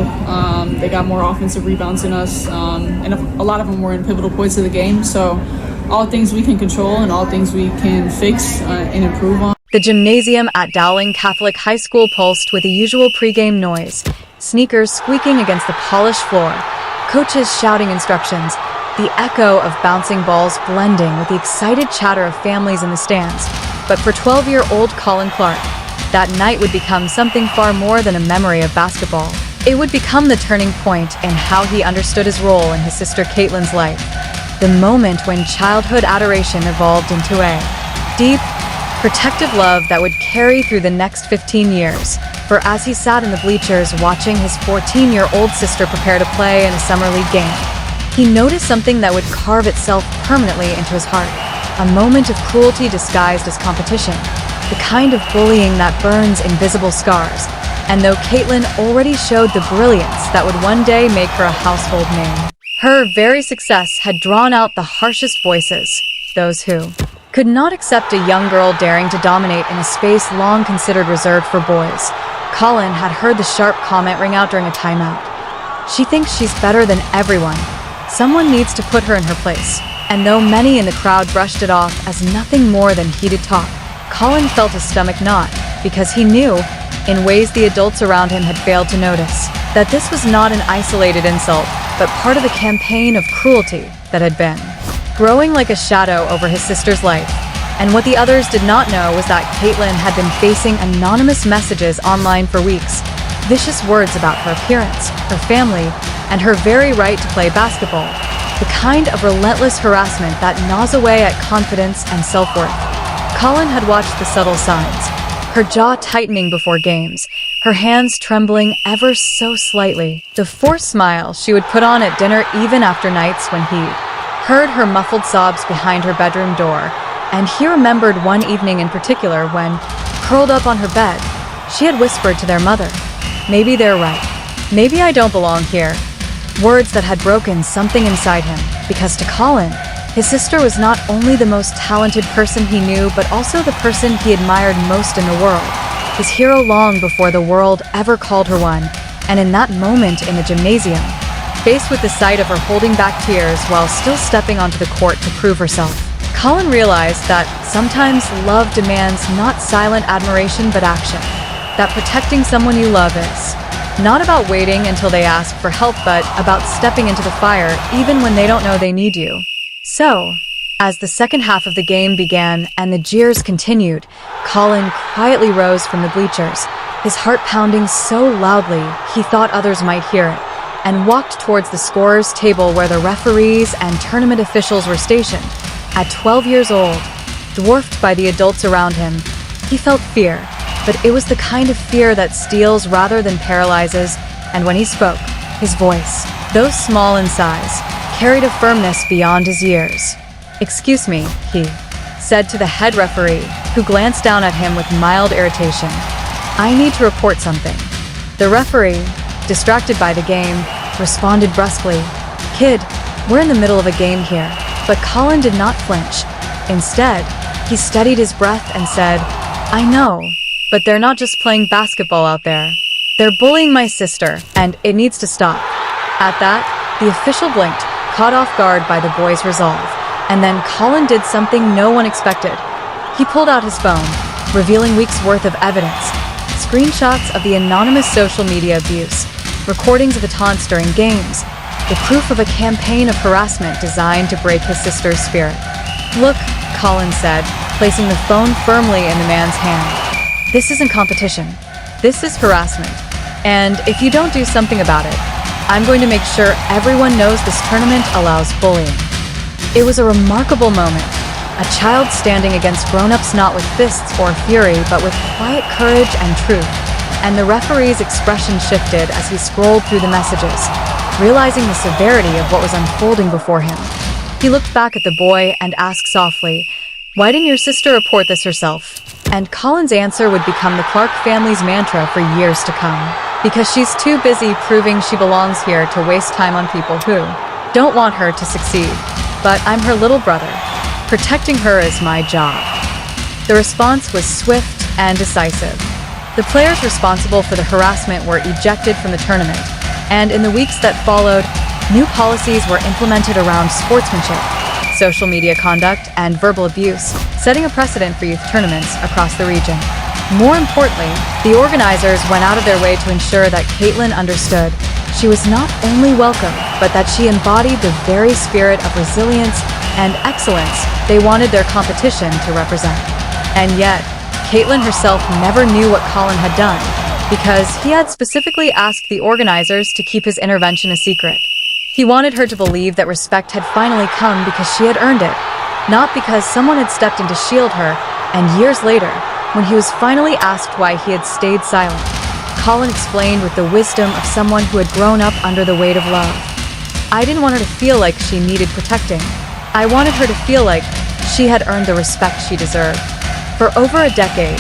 physical. They got more offensive rebounds than us, and a lot of them were in pivotal points of the game. So all things we can control and all things we can fix and improve on. The gymnasium at Dowling Catholic High School pulsed with the usual pregame noise, sneakers squeaking against the polished floor, coaches shouting instructions, the echo of bouncing balls blending with the excited chatter of families in the stands. But for 12-year-old Colin Clark, that night would become something far more than a memory of basketball. It would become the turning point in how he understood his role in his sister Caitlin's life. The moment when childhood adoration evolved into a deep, protective love that would carry through the next 15 years. For as he sat in the bleachers watching his 14-year-old sister prepare to play in a summer league game, he noticed something that would carve itself permanently into his heart. A moment of cruelty disguised as competition. The kind of bullying that burns invisible scars. And though Caitlin already showed the brilliance that would one day make her a household name, her very success had drawn out the harshest voices, those who could not accept a young girl daring to dominate in a space long considered reserved for boys. Colin had heard the sharp comment ring out during a timeout. She thinks she's better than everyone. Someone needs to put her in her place. And though many in the crowd brushed it off as nothing more than heated talk, Colin felt his stomach knot, because he knew, in ways the adults around him had failed to notice, that this was not an isolated insult, but part of a campaign of cruelty that had been growing like a shadow over his sister's life. And what the others did not know was that Caitlin had been facing anonymous messages online for weeks, vicious words about her appearance, her family, and her very right to play basketball. The kind of relentless harassment that gnaws away at confidence and self-worth. Colin had watched the subtle signs, her jaw tightening before games, her hands trembling ever so slightly, the forced smile she would put on at dinner even after nights when he heard her muffled sobs behind her bedroom door. And he remembered one evening in particular when, curled up on her bed, she had whispered to their mother, "Maybe they're right. Maybe I don't belong here." Words that had broken something inside him, because to Colin, his sister was not only the most talented person he knew, but also the person he admired most in the world, his hero long before the world ever called her one. And in that moment in the gymnasium, faced with the sight of her holding back tears while still stepping onto the court to prove herself, Colin realized that sometimes love demands not silent admiration but action, that protecting someone you love is not about waiting until they ask for help, but about stepping into the fire even when they don't know they need you. So, as the second half of the game began and the jeers continued, Colin quietly rose from the bleachers, his heart pounding so loudly he thought others might hear it, and walked towards the scorer's table where the referees and tournament officials were stationed. At 12 years old, dwarfed by the adults around him, he felt fear, but it was the kind of fear that steals rather than paralyzes, and when he spoke, his voice, though small in size, carried a firmness beyond his years. "Excuse me," he said to the head referee, who glanced down at him with mild irritation. "I need to report something." The referee, distracted by the game, responded brusquely, "Kid, we're in the middle of a game here." But Colin did not flinch. Instead, he steadied his breath and said, "I know, but they're not just playing basketball out there. They're bullying my sister, and it needs to stop." At that, the official blinked, caught off guard by the boy's resolve. And then Colin did something no one expected. He pulled out his phone, revealing weeks' worth of evidence, screenshots of the anonymous social media abuse, recordings of the taunts during games, the proof of a campaign of harassment designed to break his sister's spirit. "Look," Colin said, placing the phone firmly in the man's hand. "This isn't competition. This is harassment. And if you don't do something about it, I'm going to make sure everyone knows this tournament allows bullying." It was a remarkable moment. A child standing against grown-ups not with fists or fury, but with quiet courage and truth. And the referee's expression shifted as he scrolled through the messages, realizing the severity of what was unfolding before him. He looked back at the boy and asked softly, "Why didn't your sister report this herself?" And Colin's answer would become the Clark family's mantra for years to come. "Because she's too busy proving she belongs here to waste time on people who don't want her to succeed. But I'm her little brother. Protecting her is my job." The response was swift and decisive. The players responsible for the harassment were ejected from the tournament, And in the weeks that followed, new policies were implemented around sportsmanship, social media conduct, and verbal abuse, setting a precedent for youth tournaments across the region. More importantly, the organizers went out of their way to ensure that Caitlin understood she was not only welcome, but that she embodied the very spirit of resilience and excellence they wanted their competition to represent. And yet, Caitlin herself never knew what Colin had done, because he had specifically asked the organizers to keep his intervention a secret. He wanted her to believe that respect had finally come because she had earned it, not because someone had stepped in to shield her. And years later, when he was finally asked why he had stayed silent, Colin explained with the wisdom of someone who had grown up under the weight of love. "I didn't want her to feel like she needed protecting. I wanted her to feel like she had earned the respect she deserved." For over a decade,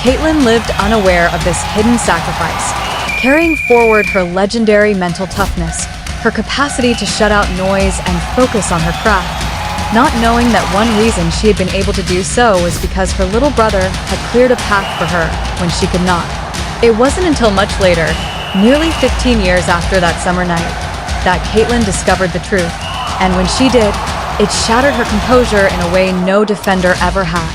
Caitlin lived unaware of this hidden sacrifice, carrying forward her legendary mental toughness, her capacity to shut out noise and focus on her craft, not knowing that one reason she had been able to do so was because her little brother had cleared a path for her when she could not. It wasn't until much later, nearly 15 years after that summer night, that Caitlin discovered the truth, and when she did, it shattered her composure in a way no defender ever had.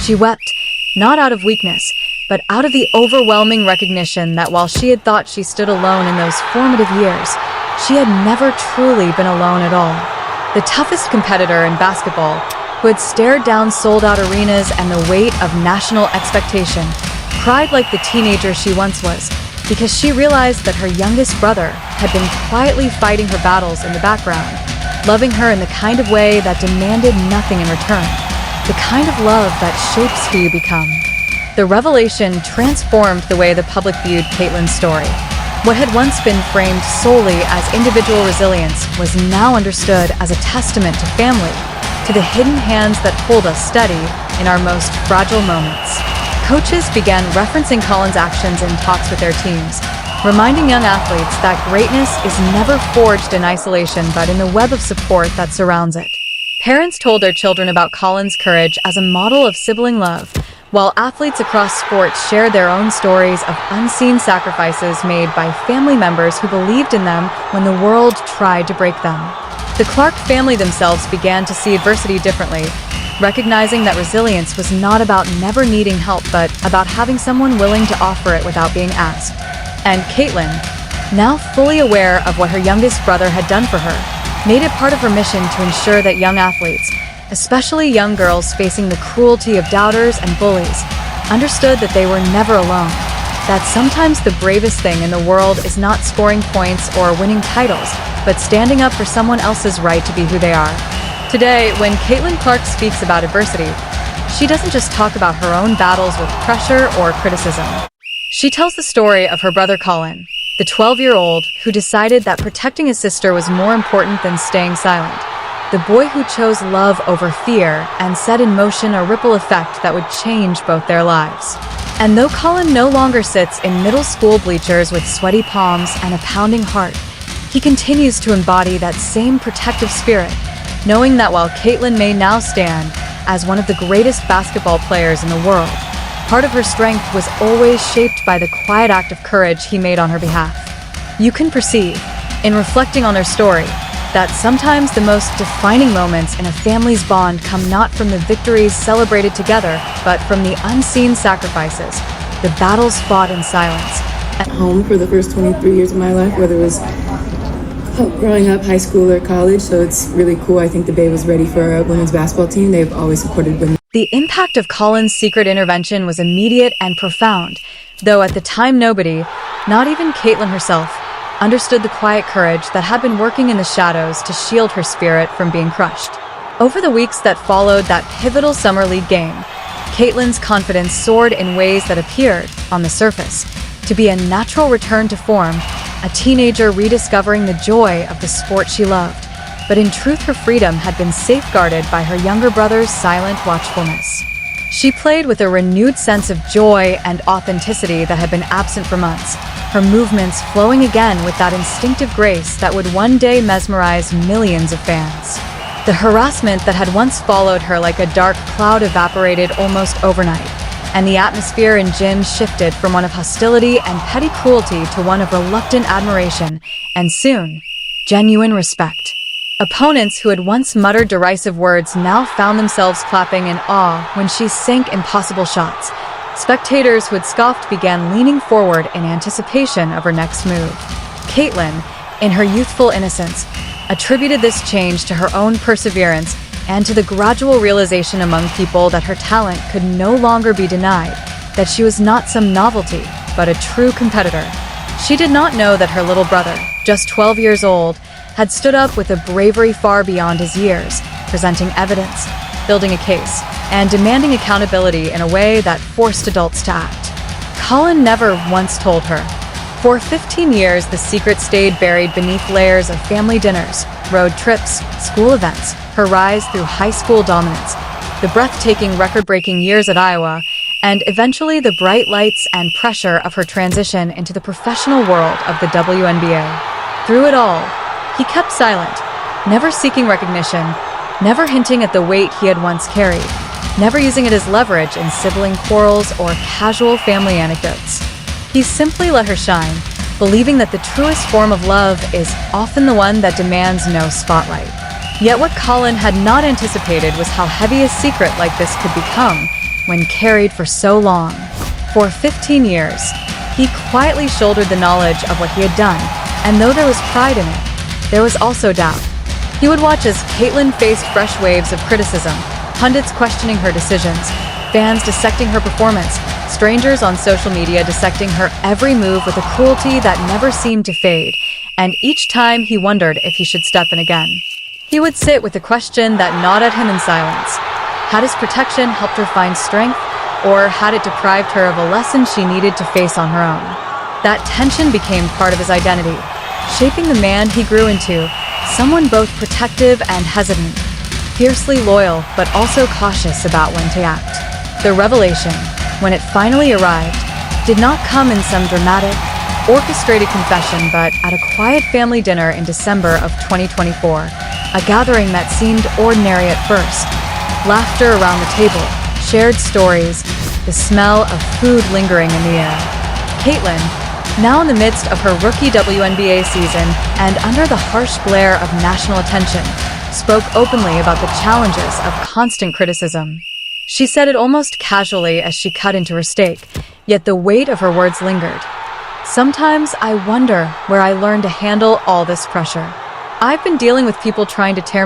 She wept, not out of weakness, but out of the overwhelming recognition that while she had thought she stood alone in those formative years, she had never truly been alone at all. The toughest competitor in basketball, who had stared down sold-out arenas and the weight of national expectation, cried like the teenager she once was, because she realized that her youngest brother had been quietly fighting her battles in the background, loving her in the kind of way that demanded nothing in return, the kind of love that shapes who you become. The revelation transformed the way the public viewed Caitlin's story. What had once been framed solely as individual resilience was now understood as a testament to family, to the hidden hands that hold us steady in our most fragile moments. Coaches began referencing Colin's actions in talks with their teams, reminding young athletes that greatness is never forged in isolation but in the web of support that surrounds it. Parents told their children about Colin's courage as a model of sibling love, while athletes across sports shared their own stories of unseen sacrifices made by family members who believed in them when the world tried to break them. The Clark family themselves began to see adversity differently, recognizing that resilience was not about never needing help, but about having someone willing to offer it without being asked. And Caitlin, now fully aware of what her youngest brother had done for her, made it part of her mission to ensure that young athletes, especially young girls facing the cruelty of doubters and bullies, understood that they were never alone, that sometimes the bravest thing in the world is not scoring points or winning titles, but standing up for someone else's right to be who they are. Today, when Caitlin Clark speaks about adversity, she doesn't just talk about her own battles with pressure or criticism. She tells the story of her brother Colin, the 12-year-old who decided that protecting his sister was more important than staying silent, the boy who chose love over fear and set in motion a ripple effect that would change both their lives. And though Colin no longer sits in middle school bleachers with sweaty palms and a pounding heart, he continues to embody that same protective spirit, knowing that while Caitlin may now stand as one of the greatest basketball players in the world, part of her strength was always shaped by the quiet act of courage he made on her behalf. You can perceive, in reflecting on their story, that sometimes the most defining moments in a family's bond come not from the victories celebrated together, but from the unseen sacrifices, the battles fought in silence. At home for the first 23 years of my life, whether it was growing up, high school, or college, so it's really cool. I think the Bay was ready for a women's basketball team. They've always supported women. The impact of Colin's secret intervention was immediate and profound, though at the time nobody, not even Caitlin herself, understood the quiet courage that had been working in the shadows to shield her spirit from being crushed. Over the weeks that followed that pivotal summer league game, Caitlin's confidence soared in ways that appeared, on the surface, to be a natural return to form, a teenager rediscovering the joy of the sport she loved. But in truth, her freedom had been safeguarded by her younger brother's silent watchfulness. She played with a renewed sense of joy and authenticity that had been absent for months, her movements flowing again with that instinctive grace that would one day mesmerize millions of fans. The harassment that had once followed her like a dark cloud evaporated almost overnight, and the atmosphere in gym shifted from one of hostility and petty cruelty to one of reluctant admiration, and soon, genuine respect. Opponents who had once muttered derisive words now found themselves clapping in awe when she sank impossible shots. Spectators who had scoffed began leaning forward in anticipation of her next move. Caitlin, in her youthful innocence, attributed this change to her own perseverance and to the gradual realization among people that her talent could no longer be denied, that she was not some novelty, but a true competitor. She did not know that her little brother, just 12 years old, had stood up with a bravery far beyond his years, presenting evidence, building a case, and demanding accountability in a way that forced adults to act. Colin never once told her. For 15 years, the secret stayed buried beneath layers of family dinners, road trips, school events, her rise through high school dominance, the breathtaking record-breaking years at Iowa, and eventually the bright lights and pressure of her transition into the professional world of the WNBA. Through it all, he kept silent, never seeking recognition, never hinting at the weight he had once carried, never using it as leverage in sibling quarrels or casual family anecdotes. He simply let her shine, believing that the truest form of love is often the one that demands no spotlight. Yet what Colin had not anticipated was how heavy a secret like this could become when carried for so long. For 15 years, he quietly shouldered the knowledge of what he had done, and though there was pride in it, there was also doubt. He would watch as Caitlin faced fresh waves of criticism, pundits questioning her decisions, fans dissecting her performance, strangers on social media dissecting her every move with a cruelty that never seemed to fade, and each time he wondered if he should step in again. He would sit with a question that gnawed at him in silence. Had his protection helped her find strength, or had it deprived her of a lesson she needed to face on her own? That tension became part of his identity, shaping the man he grew into, someone both protective and hesitant, fiercely loyal but also cautious about when to act. The revelation, when it finally arrived, did not come in some dramatic, orchestrated confession but at a quiet family dinner in December of 2024, a gathering that seemed ordinary at first. Laughter around the table, shared stories, the smell of food lingering in the air. Caitlin, now in the midst of her rookie WNBA season and under the harsh glare of national attention, spoke openly about the challenges of constant criticism. She said it almost casually as she cut into her steak, yet the weight of her words lingered. Sometimes I wonder where I learned to handle all this pressure. I've been dealing with people trying to tear me